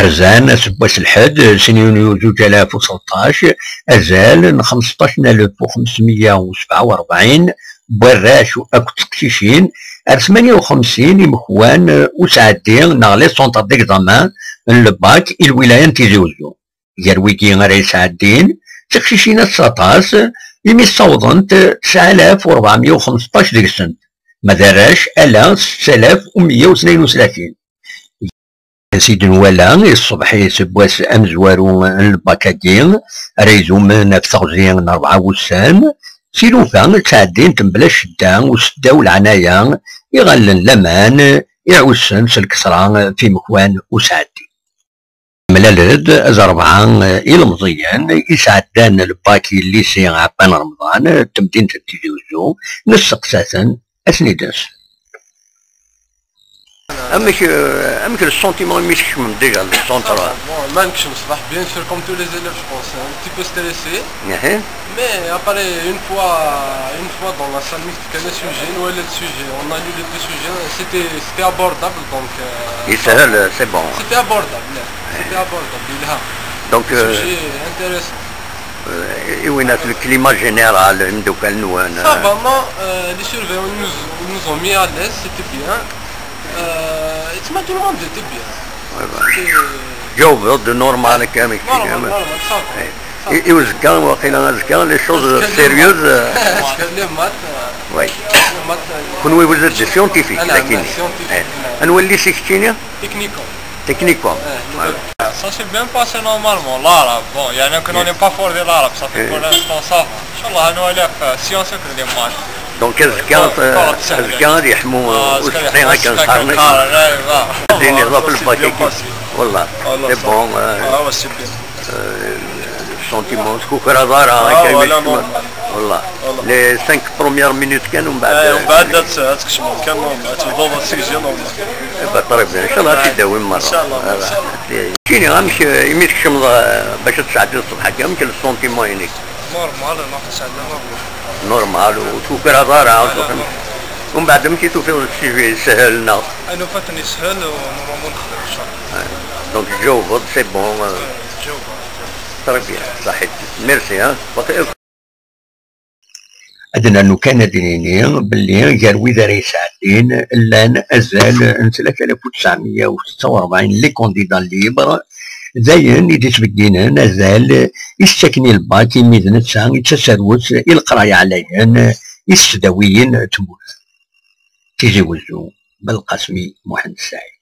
أرزان سباس الحد سن يونيو 2013 أزال 15547 براش وأكو تقشيشين 58 مخوان وساعدين نغلي سونتر ديكزامان الباك الولاية تيزي وزو يرويكي غير ساعدين تقشيشين 19 يمي صوضنت 9415 ديك السنت ما داراش ألا 6132 سيدي نوالا الصبح يسبواس أمزوارو الباكاكين ريزو من فتغزين 4 وسام سيلوفا تعدين تنبلا الشدة والسدة والعناية يغلن لمان يعوسن الكسرة في مكوان وسعدي ملالد أزربعة إلمزيان يسعدان الباكي الليسي عبان رمضان تمدين تتجوزو نسقساسا أسندس أمك السنتيمون مش من ديجا السنترال. ما نكشم صباح bien sûr comme tous les élèves je pense un petit peu stressé. Mais après une fois dans la salle mixte كان sujet on a lu les deux sujets c'était abordable donc. يسهل c'est bon. C'était abordable là. Donc sujet intéressant. وين الكليما جينيرال ندوك النوان. Ça va non les surveillants nous ont mis à l'aise c'était bien. اسمها tout le monde était bien. جاوب نورمال كامل نورمال صافي. يوزكا واقيلا زكا لي شوز سيريوز. لي مات. وي. كون وزاد سيونتيفيك لكن. نولي سيكتينيا. Techniquement. Ça s'est bien passé normalement, l'arabe. Bon, il y en a qui n'ont pas fort de l'arabe, ça fait pour l'instant ça va. Inch'Allah, nous allons faire science que les matchs. Donc, الزكان يحموا وسطينا كنصحرنا. ديني ضاف الباكي. والله. C'est bon. Ah ouais, c'est bien. Sentiment سكوكرا دارها. والله. Les 5 premières minutes كانوا من بعد. من بعد تكشموا كانوا تبداو السيزون والله. طيب ان شاء الله تداوم مره. ان شاء الله. كاين غامش يميت كشم باش تسعد الصبح كاع يمكن السونتيمون هناك. نورمال سعدنا نورمال وسكوكرا دارها. ومن بعد مشي توفيق السي سهل لنا. انا فاتني سهل ونورمالمون نخدم ان شاء الله. دونك جاوب سي بون. جاوب. طيب صحيت ميرسي ها. أدنى أنه كان دينيني باللي جار وذا ساعتين لان أزال 3946 لي كونديدا ليبر زين يديس بالدينان أزال يستكني الباك يميزن تسعة يتسروس القراية عليهن يستداويين تموت تيجي وزو بالقسمي محمد السعيد.